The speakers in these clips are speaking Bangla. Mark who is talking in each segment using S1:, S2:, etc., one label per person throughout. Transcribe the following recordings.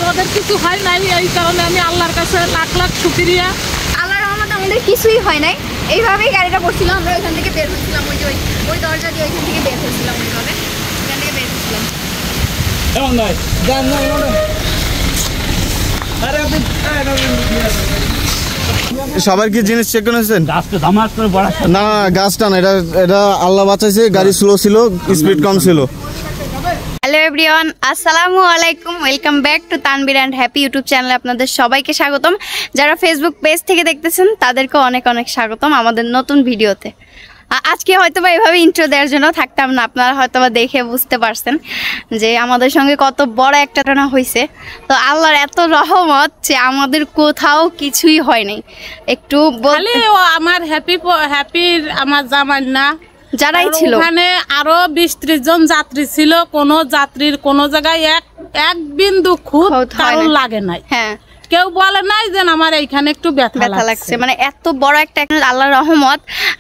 S1: আমাদের কিছু হয় নাই, এই কারণে আমি আল্লাহর কাছে লাখ লাখ শুকরিয়া।
S2: আল্লাহর রহমতে আমাদের কিছুই হয় নাই। এইভাবেই গাড়িটা করছিল, আমরা ওইখান থেকে বের হচ্ছিলাম, ওই দরজা দিয়ে ওইখান থেকে বের হচ্ছিলাম, ওইভাবে ওইখান থেকে বের হচ্ছিলাম।
S3: সবার কি জিনিস চেক করেছেন? না গাছটা না, এটা আল্লাহ বাঁচাইছে, গাড়ি স্লো ছিল, স্পিড কম ছিল।
S2: হ্যালো এভরিওয়ান, আসসালামু আলাইকুম, welcome back to Tanvir and happy YouTube চ্যানেলে আপনাদের সবাইকে স্বাগতম। যারা ফেসবুক পেজ থেকে দেখতেছেন তাদেরকে অনেক অনেক স্বাগতম আমাদের নতুন ভিডিওতে। আজকে হয়তোবা এভাবে ইন্ট্রো দেওয়ার জন্য থাকতাম না, আপনারা হয়তোবা দেখে বুঝতে পারছেন যে আমাদের সঙ্গে কত বড় একটা ঘটনা হয়েছে। তো আল্লাহর এত রহমত যে আমাদের কোথাও কিছুই হয় নাই। একটু
S1: আমার হ্যাপির আমার জামাই না
S2: যারাই ছিল
S1: ওখানে আরো 20-30 জন যাত্রী ছিল, কোন যাত্রীর কোন জায়গায় এক বিন্দু খুব কারণ লাগে নাই। হ্যাঁ, কেউ বলে নাই যে আমার এইখানে একটু ব্যথা লাগছে।
S2: মানে এত বড় একটা আল্লাহর রহমত।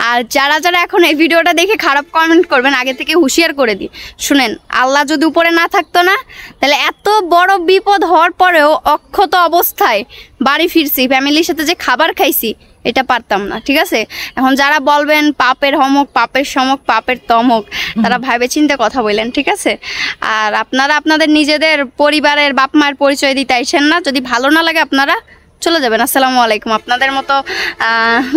S2: আর যারা যারা এখন এই ভিডিওটা দেখে খারাপ কমেন্ট করবেন, আগে থেকে হুঁশিয়ার করে দিই, শুনেন, আল্লাহ যদি উপরে না থাকতো না, তাহলে এত বড় বিপদ হওয়ার পরেও অক্ষত অবস্থায় বাড়ি ফিরছি, ফ্যামিলির সাথে যে খাবার খাইছি এটা পারতাম না। ঠিক আছে, এখন যারা বলবেন পাপের হমক, পাপের সমক, পাপের তমক, তারা ভাবে চিন্তে কথা বললেন। ঠিক আছে, আর আপনারা আপনাদের নিজেদের পরিবারের বাপ মায়ের পরিচয় দিতে আইছেন না। যদি ভালো না লাগে আপনারা চলে যাবেন। আসসালামু আলাইকুম। আপনাদের মতো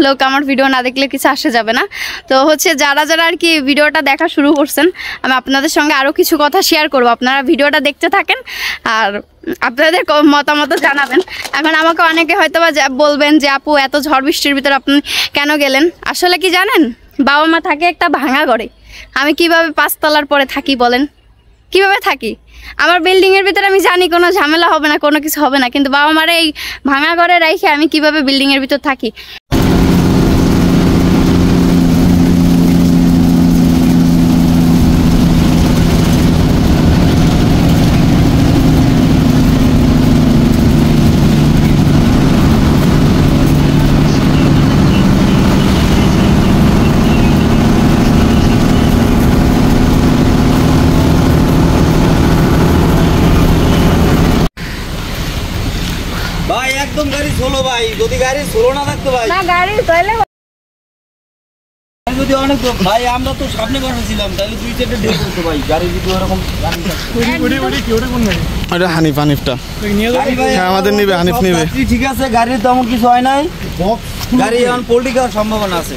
S2: লোক আমার ভিডিও না দেখলে কিছু আসে যাবে না। তো হচ্ছে যারা যারা আর কি ভিডিওটা দেখা শুরু করছেন, আমি আপনাদের সঙ্গে আরও কিছু কথা শেয়ার করব, আপনারা ভিডিওটা দেখতে থাকেন আর আপনাদের মতামত জানাবেন। এখন আমাকে অনেকে হয়তো বা বলবেন যে আপু এত ঝড় বৃষ্টির ভিতরে আপনি কেন গেলেন? আসলে কি জানেন, বাবা মা থাকে একটা ভাঙা ঘরে, আমি কিভাবে 5 তলার পরে থাকি বলেন? কিভাবে থাকি? আমার বিল্ডিংয়ের ভিতরে আমি জানি কোনো ঝামেলা হবে না, কোনো কিছু হবে না, কিন্তু বাবা মারে এই ভাঙা ঘরে রেখে আমি কিভাবে বিল্ডিংয়ের ভিতর থাকি?
S4: ভাই একদম গাড়ি সোলো ভাই, যদি গাড়ি সোলো না থাকতো ভাই,
S2: না গাড়ি তাহলে
S4: যদি অনেক ভাই, আমরা তো সামনে বসেছিলাম, তাহলে 2-4টা ঢেউ করতো ভাই, গাড়ি যদি ওরকম
S3: এটা হানিফটা হ্যাঁ আমাদের নিবে, হানিফ নিবে।
S4: ঠিক আছে, গাড়ির তেমন কিছু হয় নাই, গাড়ি এখন পোল্ট্রি খাওয়ার সম্ভাবনা আছে।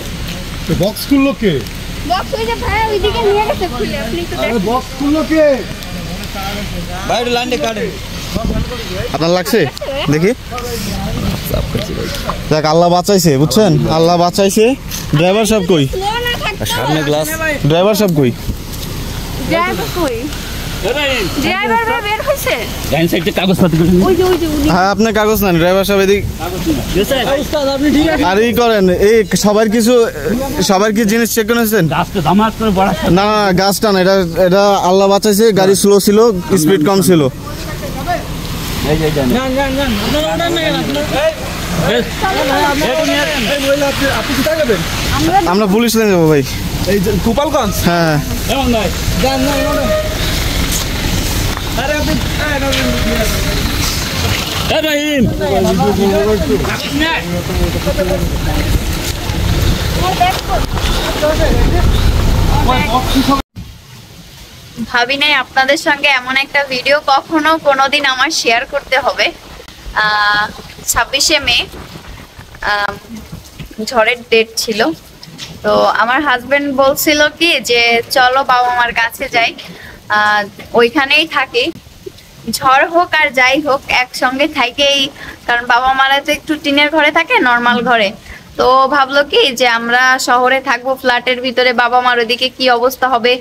S5: বক্স খুললো কে?
S2: বক্স ওই যে ভাই ওইদিকে নিয়ে গেছে খুলে, আপনি একটু দেখেন।
S5: বক্স খুললো কে?
S4: ভাই একটু লাইনটা কাটেন।
S3: আপনার লাগছে দেখি। দেখ আল্লাহ বাঁচাইছে, বুঝছেন, আল্লাহ বাঁচাইছে। ড্রাইভার সাহেব কই?
S4: সামনে গ্লাস।
S3: ড্রাইভার সাহেব কই?
S2: ড্রাইভার কই? ড্রাইভার ভাই বের হইছে?
S4: ডাইন সাইডে কাগজপত্র
S2: ওই যে উনি।
S3: হ্যাঁ আপনার কাগজ নেন, ড্রাইভার সাহেব এদিক। আর এই করেন, এই সবার কি জিনিস চেক করেছেন? না গাছটা না, এটা আল্লাহ বাঁচাইছে, গাড়ি স্লো ছিল, স্পিড কম ছিল। আমরা পুলিশ লাইনে যাবো ভাই,
S5: এই গোপালগঞ্জ।
S3: হ্যাঁ
S2: ভাবি নাই আপনাদের সঙ্গে এমন একটা ভিডিও কখনো কোনোদিন আমার শেয়ার করতে হবে। 26শে মে ঝড়ের ডেট ছিল, তো আমার হাজবেন্ড বলছিল কি যে চলো বাবা মার কাছে যাই, ওইখানেই থাকি, ঝড় হোক আর যাই হোক একসঙ্গে থাকেই, কারণ বাবা মারা তো একটু টিনের ঘরে থাকে, নর্মাল ঘরে। তো ভাবলো কি যে আমরা শহরে থাকবো, ফ্ল্যাটের ভিতরে বাবা মার ওদিকে কি অবস্থা হবে।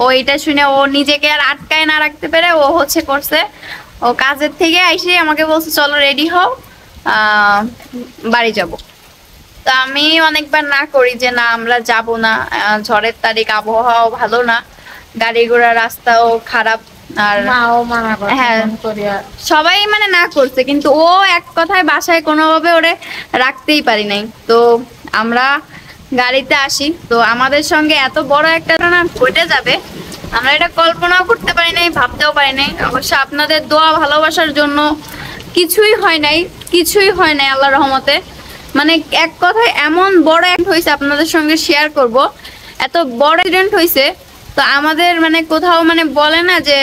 S2: ও এটা শুনে ও নিজেকে আর আটকায় না রাখতে পেরে ও করছে, ও কাজের থেকে এসে আমাকে বলছে চলো রেডি হও, বাড়ি যাব। তো আমি অনেকবার না করি যে না আমরা যাব না, ঝড়ের তারিখ, আবহাওয়াও ভালো না, গাড়ি ঘোড়া রাস্তাও খারাপ, আর হ্যাঁ সবাই মানে না করছে, কিন্তু ও এক কথায় বাসায় কোনোভাবে ওরে রাখতেই পারি নাই। তো আমরা গাড়িতে আসি, তো আমাদের সঙ্গে এত বড় একটা ঘটনা ঘটে যাবে আমরা এটা কল্পনাও করতে পারি নাই, ভাবতেও পারি নাই। অবশ্য আপনাদের দোয়া ভালোবাসার জন্য কিছুই হয় নাই আল্লাহর রহমতে। মানে এক কথায় এমন বড় অ্যাক্ট হয়েছে, আপনাদের সঙ্গে শেয়ার করব। এত বড় অ্যাক্সিডেন্ট হয়েছে, তো আমাদের মানে কোথাও মানে বলে না যে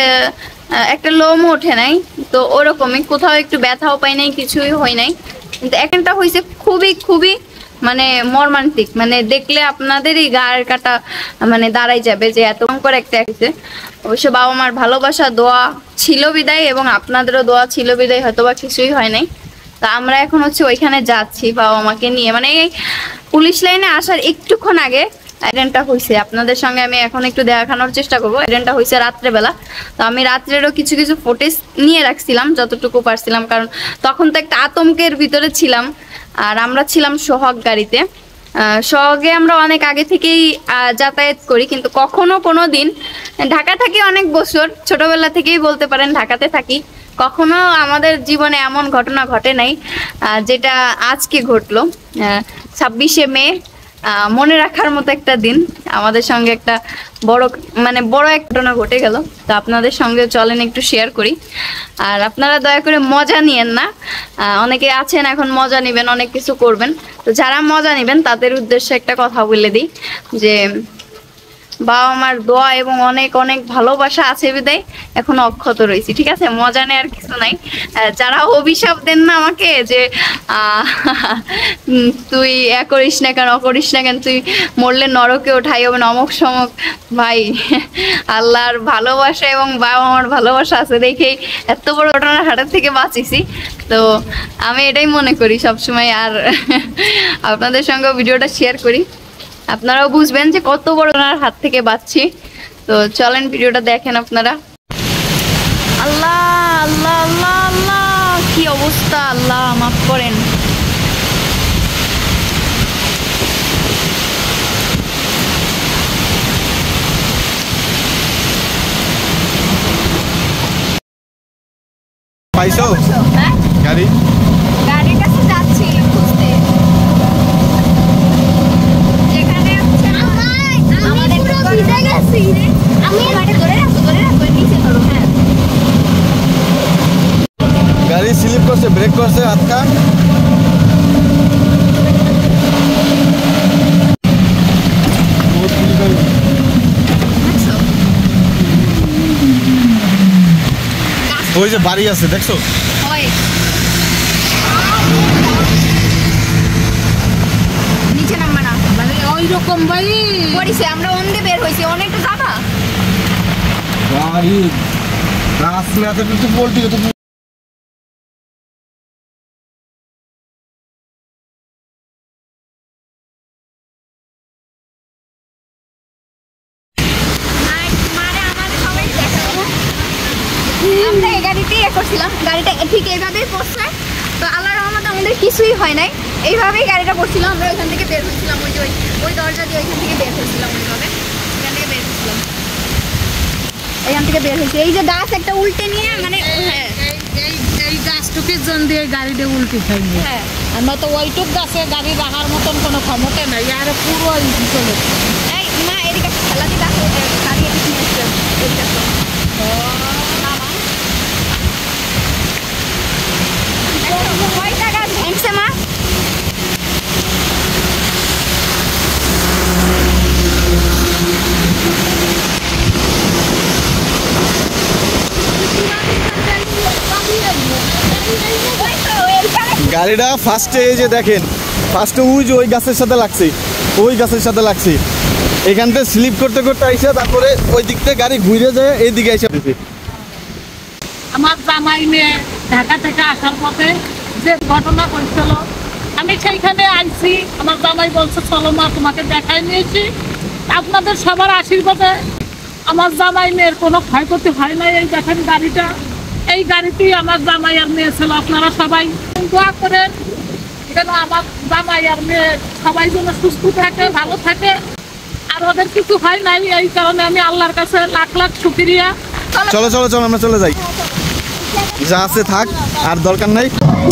S2: একটা লোমও ওঠে নাই, তো ওরকমই কোথাও একটু ব্যথাও পাই নাই, কিছুই হয় নাই। কিন্তু একটা হয়েছে খুবই খুবই মানে মর্মান্তিক, মানে দেখলে আপনাদেরই গায়ের কাটা মানে দাঁড়াই যাবে যে এত ভয়ঙ্কর একটা হয়েছে। অবশ্য বাবা মার ভালোবাসা দোয়া ছিল বিদায়, এবং আপনাদেরও দোয়া ছিল বিদায়, হয়তো বা কিছুই হয় নাই। তা আমরা এখন হচ্ছে ওইখানে যাচ্ছি বাবা মাকে নিয়ে। মানে এই পুলিশ লাইনে আসার একটুক্ষণ আগে অ্যাক্সিডেন্টটা হয়েছে। আপনাদের সঙ্গে আমি এখন একটু দেখানোর চেষ্টা করবো। অ্যাক্সিডেন্টটা হয়েছে রাত্রেবেলা। তো আমি রাত্রেরও কিছু কিছু ফুটেজ নিয়ে রাখছিলাম যতটুকু পারছিলাম, কারণ তখন তো একটা আতঙ্কের ভিতরে ছিলাম। আর আমরা ছিলাম সোহাগ গাড়িতে। সোহাগে আমরা অনেক আগে থেকেই যাতায়াত করি, কিন্তু কখনো কোনো দিন ঢাকা থাকি অনেক বছর, ছোটবেলা থেকেই বলতে পারেন ঢাকাতে থাকি, কখনো আমাদের জীবনে এমন ঘটনা ঘটে নাই যেটা আজকে ঘটলো। 26শে মে মনে রাখার মতো একটা দিন, আমাদের সঙ্গে একটা বড় এক ঘটনা ঘটে গেল। তো আপনাদের সঙ্গে চলেন একটু শেয়ার করি। আর আপনারা দয়া করে মজা নিয়েন না, অনেকে আছেন এখন মজা নেবেন, অনেক কিছু করবেন। তো যারা মজা নেবেন তাদের উদ্দেশ্যে একটা কথা বলে দিই যে বাবা মার দোয়া এবং অনেক অনেক ভালোবাসা আছে বিদায় এখন অক্ষত রয়েছি, ঠিক আছে? মজা নেই আর কিছু নাই। যারা অভিশাপ দেন না আমাকে যে তুই এ করিস না কেন, অকরিস না কেন, তুই মরলে নরকে ওঠাই হবে না, অমক সমক, ভাই আল্লাহর ভালোবাসা এবং বাবা মার ভালোবাসা আছে দেখেই এত বড় ঘটনার হাতের থেকে বাঁচিছি। তো আমি এটাই মনে করি সবসময়। আর আপনাদের সঙ্গে ভিডিওটা শেয়ার করি, আপনারাও বুঝবেন যে কত বড় ওনার হাত থেকে বাঁচছি। তো চলেন ভিডিওটা দেখেন আপনারা। আল্লাহ আল্লাহ আল্লাহ আল্লাহ, কি অবস্থা, আল্লাহ মাফ করেন।
S3: পাইছো
S2: হ্যাঁ, গাড়ির কাছে যাচ্ছি খুঁজতে।
S3: গাড়ি স্লিপ করছে, ব্রেক করছে হাতটা। ওই যে বাড়ি আছে দেখছো,
S2: নিচে নামবা না,
S1: মানে ওই রকম ভাই
S2: পড়িছে। আমরা অন্ধে বের হয়েছি, অনেকটা যাবা
S3: গাড়ি রাস में आते तो बोलती है तो
S2: আমরা এই গাড়িতেই করছিলাম, গাড়িটা ঠিক এইভাবেই পড়ছে। তো আল্লাহর রহমতে আমাদের কিছুই হয় নাই, এইভাবেই গাড়িটা পড়ছিল। আমরা ওইখান থেকে বের হয়েছিলাম, ওই দরজা দিয়ে ওইখান থেকে বের হয়েছিলাম, ওইভাবে এখান থেকে বের হয়েছিলাম, এখান থেকে বের হয়েছে। এই যে গাছ একটা উল্টে নিয়ে মানে হ্যাঁ
S1: এই গাছটুকির জন্য দিয়ে গাড়িটা উল্টে খাইবে।
S2: হ্যাঁ,
S1: আর নয়তো ওইটুক গাছে গাড়ি রাখার মতন কোনো ক্ষমতা নাই, আর পুরো চলে।
S2: এই মা এদিকে খেলা দিয়ে গাছ গাড়ি এদিকে নিয়ে আসছে, কয়টা গাছ ভাঙছে মা?
S3: গাড়িটা ফার্স্টে এই যে দেখেন, ফার্স্টে ওই গাছের সাথে লাগছে, ওই গাছের সাথে লাগছে। এখানটা স্লিপ করতে করতে আইসা তারপরে ওই দিক থেকে গাড়ি ঘুরে যায় এই দিকে আইসা দিছে।
S1: আমার জামাই মেয়ে ঢাকা থেকে আসার পথে যে ঘটনা হয়েছিল, আমি সেইখানে আইছি। আমার জামাই বলছে চলো মা তোমাকে দেখাই নিয়েছি। আপনাদের সবার আশীর্বাদে আমার জামাই মেয়ের কোনো ক্ষয়ক্ষতি হয় নাই। এই দেখেন গাড়িটা, এই গাড়িতেই আমার জামাই আর মেয়ে ছিল। আপনারা সবাই দোয়া করেন যেন আমার জামাই আর মেয়ে সবাই যেন সুস্থ থাকে, ভালো থাকে, আর ওদের কিছু হয় নাই। এই কারণে আমি আল্লাহর কাছে লাখ লাখ শুকরিয়া।
S3: চলো চলো চলো আমরা চলে যাই, যা আছে থাক, আর দরকার নাই।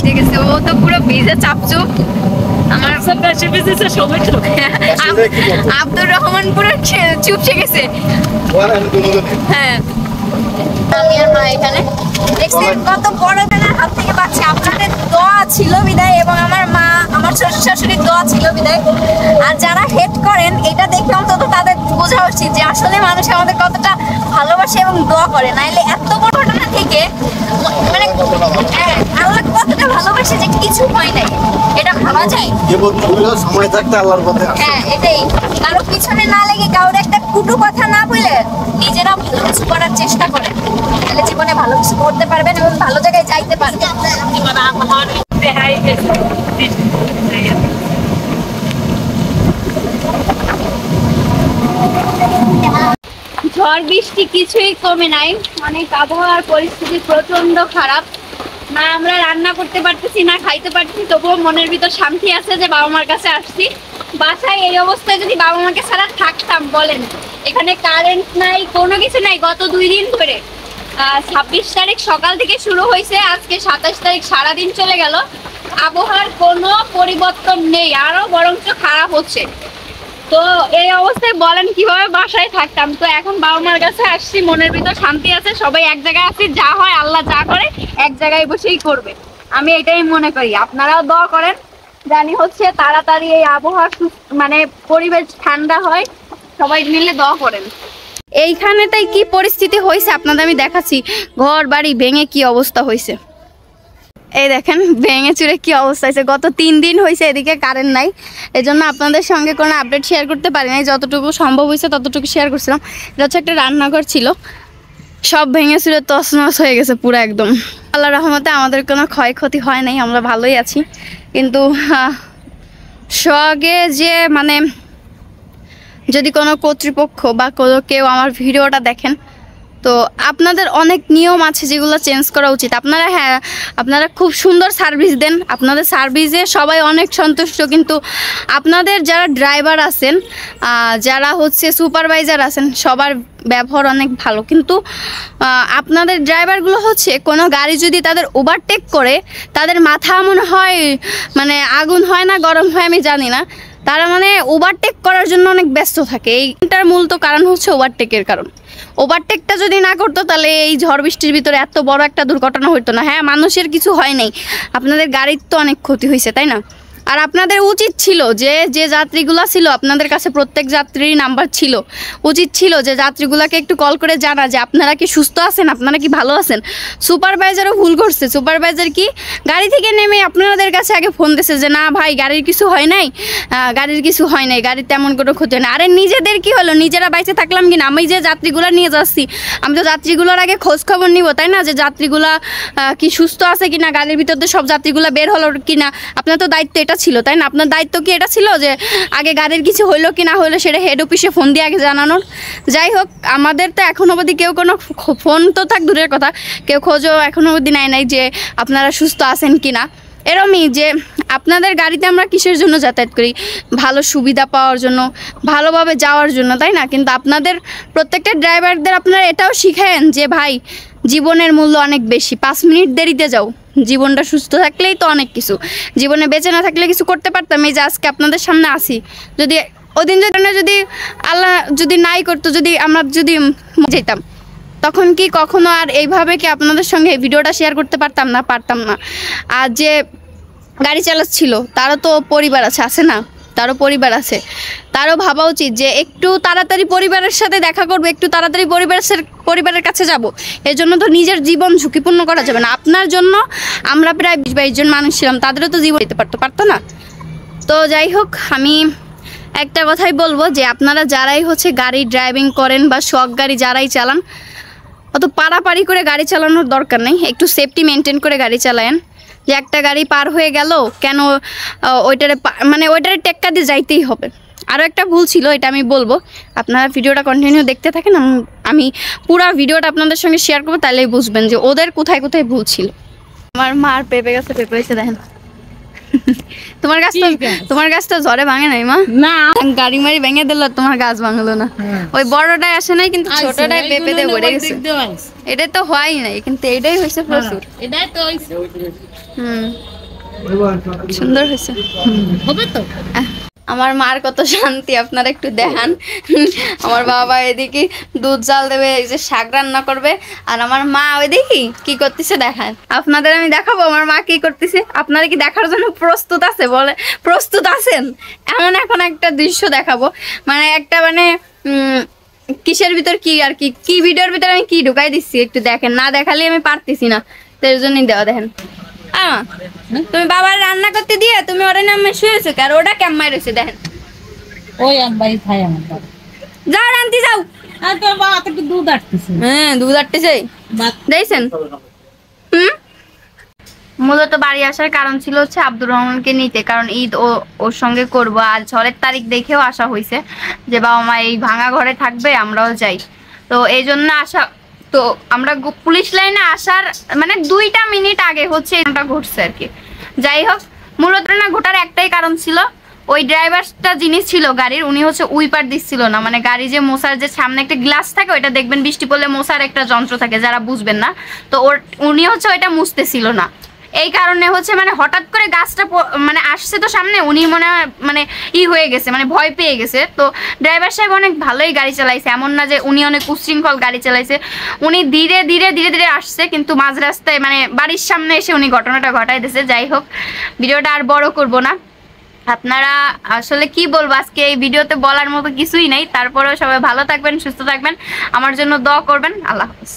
S2: ঠিক আছে, ও তো পুরো ভিজে চাপচুপ। আমার
S1: বেশি বেশি সময়
S2: আব্দুর রহমান পুরো চুপসে গেছে। হ্যাঁ, আমি আর মা এখানে দেখছেন কত বড় বেলার হাত থেকে বাঁচছে। শ্বশুর শাশুড়ির দোয়া ছিল বিদায়। আর যারা হেট করেন এটা দেখে অন্তত তাদের বোঝা উচিত যে আসলে মানুষ আমাদের কতটা ভালোবাসে এবং দোয়া করে, নাইলে এত বড় ঘটনা থেকে মানে আল্লাহ কতটা ভালোবাসে যে কিছু হয় নাই এটা ভাবা যায়।
S3: সময় থাকতে আল্লাহর পথে
S2: হ্যাঁ এটাই, কারো পিছনে না লেগে কারোর একটা কুটু কথা না বলে নিজেরা ভালো কিছু করার চেষ্টা করেন, তাহলে জীবনে ভালো কিছু করতে পারবেন এবং ভালো জায়গায় যাইতে পারবেন। ঝড় বৃষ্টি কিছুই কমে নাই, অনেক আবহাওয়ার পরিস্থিতি প্রচন্ড খারাপ। না আমরা রান্না করতে পারতেছি না খাইতে পারতেছি, তবুও মনের ভিতর শান্তি আছে যে বাবা মার কাছে আসছি। বাসায় এই অবস্থায় যদি বাবা মাকে ছাড়া থাকতাম বলেন, এখানে কারেন্ট নাই, কোনো কিছু নাই। গত 2 দিন ধরে 26 তারিখ সকাল থেকে শুরু হয়েছে, আজকে 27 তারিখ সারাদিন চলে গেল। আবহাওয়ার কোনো পরিবর্তন নেই, আরো বরঞ্চ খারাপ হচ্ছে। তো এই অবস্থায় বলেন কিভাবে বাসায় থাকতাম। তো এখন বাবা মার কাছে আসছি, মনের ভিতর শান্তি আছে, সবাই এক জায়গায় আছি, যা হয় আল্লাহ যা করে এক জায়গায় বসেই করবে, আমি এটাই মনে করি। আপনারাও দোয়া করেন, জানি হচ্ছে তাড়াতাড়ি এই আবহাওয়া মানে পরিবেশ ঠান্ডা হয়, সবাই মিলে দোয়া করেন। এইখানেটাই কি পরিস্থিতি হয়েছে আপনাদের আমি দেখাচ্ছি, ঘর বাড়ি ভেঙে কি অবস্থা হয়েছে। এই দেখেন ভেঙে চুরে কি অবস্থা হয়েছে। গত 3 দিন হয়েছে এদিকে কারেন্ট নাই, এজন্য আপনাদের সঙ্গে কোনো আপডেট শেয়ার করতে পারি নাই, যতটুকু সম্ভব হয়েছে ততটুকু শেয়ার করছিলাম। এটা হচ্ছে একটা রান্নাঘর ছিল, সব ভেঙে চুরে তছনছ হয়ে গেছে পুরো একদম। আল্লাহর রহমতে আমাদের কোনো ক্ষয়ক্ষতি হয় নাই, আমরা ভালোই আছি। কিন্তু সঙ্গে যে মানে যদি কোনো কর্তৃপক্ষ বা কোনো কেউ আমার ভিডিওটা দেখেন, তো আপনাদের অনেক নিয়ম আছে যেগুলো চেঞ্জ করা উচিত। আপনারা হ্যাঁ আপনারা খুব সুন্দর সার্ভিস দেন, আপনাদের সার্ভিসে সবাই অনেক সন্তুষ্ট, কিন্তু আপনাদের যারা ড্রাইভার আছেন, যারা হচ্ছে সুপারভাইজার আছেন, সবার ব্যবহার অনেক ভালো, কিন্তু আপনাদের ড্রাইভারগুলো হচ্ছে কোনো গাড়ি যদি তাদের ওভারটেক করে তাদের মাথা মনে হয় মানে আগুন হয় না গরম হয় আমি জানি না, তারা মানে ওভারটেক করার জন্য অনেক ব্যস্ত থাকে। এইটার মূল তো কারণ হচ্ছে ওভারটেকের কারণ। ওভারটেকটা যদি না করতো তাহলে এই ঝড় বৃষ্টির ভিতরে এত বড় একটা দুর্ঘটনা হইতো না। হ্যাঁ মানুষের কিছু হয় নাই, আপনাদের গাড়ির তো অনেক ক্ষতি হয়েছে, তাই না? আর আপনাদের উচিত ছিল যে যে যাত্রীগুলো ছিল আপনাদের কাছে প্রত্যেক যাত্রীর নাম্বার ছিল, উচিত ছিল যে যাত্রীগুলোকে একটু কল করে জানা যে আপনারা কি সুস্থ আছেন, আপনারা কি ভালো আছেন। সুপারভাইজারও ভুল করছে, সুপারভাইজার কি গাড়ি থেকে নেমে আপনাদের কাছে আগে ফোন দিয়েছে যে না ভাই গাড়ির কিছু হয় নাই, গাড়ির কিছু হয় নাই, গাড়ির তেমন কোনো ক্ষতি হয় না। আরে নিজেদের কি হলো, নিজেরা বাইচে থাকলাম কিনা? আমি যে যাত্রীগুলো নিয়ে যাচ্ছি আমি তো যাত্রীগুলোর আগে খোঁজ খবর নিব, তাই না? যে যাত্রীগুলা কি সুস্থ আছে কিনা, গাড়ির ভিতর দিয়ে সব যাত্রীগুলো বের হলো কিনা। আপনার তো দায়িত্ব এটা ছিল, তাই না? আপনার দায়িত্ব কি এটা ছিল যে আগে গাড়ির কিছু হইলো কি না হইলো সেটা হেড অফিসে ফোন দিয়ে আগে জানানোর? যাই হোক, আমাদের তো এখনো অবধি কেউ কোনো ফোন তো থাক দূরের কথা, কেউ খোঁজও এখনো অবধি নেয় নাই যে আপনারা সুস্থ আছেন কিনা। এরমই যে আপনাদের গাড়িতে আমরা কিসের জন্য যাতায়াত করি? ভালো সুবিধা পাওয়ার জন্য, ভালোভাবে যাওয়ার জন্য, তাই না? কিন্তু আপনাদের প্রত্যেকটা ড্রাইভারদের আপনারা এটাও শিখেন যে ভাই জীবনের মূল্য অনেক বেশি, 5 মিনিট দেরিতে যাও, জীবনটা সুস্থ থাকলেই তো অনেক কিছু, জীবনে বেঁচে না থাকলে কিছু করতে পারতাম। এই যে আজকে আপনাদের সামনে আসি, যদি ওদিন যদি আল্লাহ যদি নাই করতো, যদি আমরা যদি যেতাম, তখন কি কখনো আর এইভাবে কি আপনাদের সঙ্গে এই ভিডিওটা শেয়ার করতে পারতাম না? পারতাম না। আর যে গাড়ি চালাচ্ছিল তারও তো পরিবার আছে না? তারও পরিবার আছে, তারও ভাবা উচিত যে একটু তাড়াতাড়ি পরিবারের সাথে দেখা করবো, একটু তাড়াতাড়ি পরিবারের কাছে যাব। এর জন্য তো নিজের জীবন ঝুঁকিপূর্ণ করা যাবে না। আপনার জন্য আমরা প্রায় 20-22 জন মানুষ ছিলাম, তাদেরও তো জীবন দিতে পারতো না? তো যাই হোক, আমি একটা কথাই বলবো যে আপনারা যারাই হচ্ছে গাড়ি ড্রাইভিং করেন বা শখ গাড়ি যারাই চালান, অত পাড়াপাড়ি করে গাড়ি চালানোর দরকার নেই, একটু সেফটি মেনটেন করে গাড়ি চালায়েন। যে একটা গাড়ি পার হয়ে গেল কেন ওইটারে টেক্কা দিয়ে যাইতেই হবে। আরও একটা ভুল ছিল, এটা আমি বলবো, আপনারা ভিডিওটা কন্টিনিউ দেখতে থাকেন, আমি পুরো ভিডিওটা আপনাদের সঙ্গে শেয়ার করবো, তাহলেই বুঝবেন যে ওদের কোথায় কোথায় ভুল ছিল। আমার মার পেঁপে গাছে পেঁপে হয়েছে দেখেন। তোমার গাছটা ঝড়ে ভাঙে নাই মা? না, গাড়ি মারি ভেঙে দিল, তোমার গাছ ভাঙলো না। ওই বড়টাই আসে নাই, কিন্তু ছোটটাই পেঁপে দিয়ে ভরে গেছে। এটা তো হয়ই নাই, কিন্তু এটাই হয়েছে প্রচুর।
S1: এটাই তো হইছে।
S2: সুন্দর হয়েছে,
S1: হবে তো।
S2: আমার মার কত শান্তি আপনারা একটু দেখান। আমার বাবা এদিকে দুধ জাল দেবে, এই যে শাক রান্না করবে, আর আমার মা ওই দেখি কি করতেছে দেখান। আপনাদের আমি দেখাবো আমার মা কি করতেছে। আপনারা কি দেখার জন্য প্রস্তুত আছে? বলে প্রস্তুত আছেন? এখন একটা দৃশ্য দেখাবো, মানে একটা মানে কিসের ভিতর কি আর কি কি ভিডিওর ভিতর আমি কি ঢুকাই দিচ্ছি একটু দেখেন, না দেখালে আমি পারতেছি না, তার জন্যই দেওয়া। দেখেন তুমি বাবার রান্না করতে দিয়ে তুমি ওর নামে শুয়েছো, আর ওটা কেমন রয়েছে দেখেন।
S1: ওই আব্বাই খাই আমার বাবা।
S2: যাও রান্তি যাও।
S1: আর তোর বাবা তো একটু দুধ আটতেছে।
S2: হ্যাঁ দুধ আটতেছে দেখছেন। মূলত বাড়ি আসার কারণ ছিল হচ্ছে আব্দুর রহমানকে নিতে, কারণ ঈদ ওর সঙ্গে করব। আর 6 তারিখ দেখেও আসা হয়েছে যে বাবা মা এই ভাঙা ঘরে থাকবে, আমরাও যাই, তো এই জন্য আসা। তো আমরা পুলিশ লাইনে আসার মানে 2টা মিনিট আগে হচ্ছে এটা ঘটছে আর কি। যাই হোক, মূলত না ঘটার একটাই কারণ ছিল, ওই ড্রাইভারটা যিনি ছিল গাড়ির, উনি হচ্ছে উইপার দিচ্ছিল না, মানে গাড়ি যে মোছার যে সামনে একটা গ্লাস থাকে, ওইটা দেখবেন বৃষ্টি পড়লে মোছার একটা যন্ত্র থাকে, যারা বুঝবেন না, তো উনি হচ্ছে ওইটা মুছতেছিল না। এই কারণে হচ্ছে মানে হঠাৎ করে গাছটা মানে আসছে তো সামনে, উনি মনে হয় মানে হয়ে গেছে, মানে ভয় পেয়ে গেছে। তো ড্রাইভার সাহেব অনেক ভালোই গাড়ি চালাইছে, এমন না যে উনি অনেক উচ্ছৃঙ্খল গাড়ি চালাইছে। উনি ধীরে ধীরে ধীরে ধীরে আসছে, কিন্তু মাঝ রাস্তায় মানে বাড়ির সামনে এসে উনি ঘটনাটা ঘটাই দিয়েছে। যাই হোক, ভিডিওটা আর বড় করব না। আপনারা আসলে কি বলবো, আজকে এই ভিডিওতে বলার মতো কিছুই নাই। তারপরেও সবাই ভালো থাকবেন, সুস্থ থাকবেন, আমার জন্য দোয়া করবেন। আল্লাহ হাফেজ।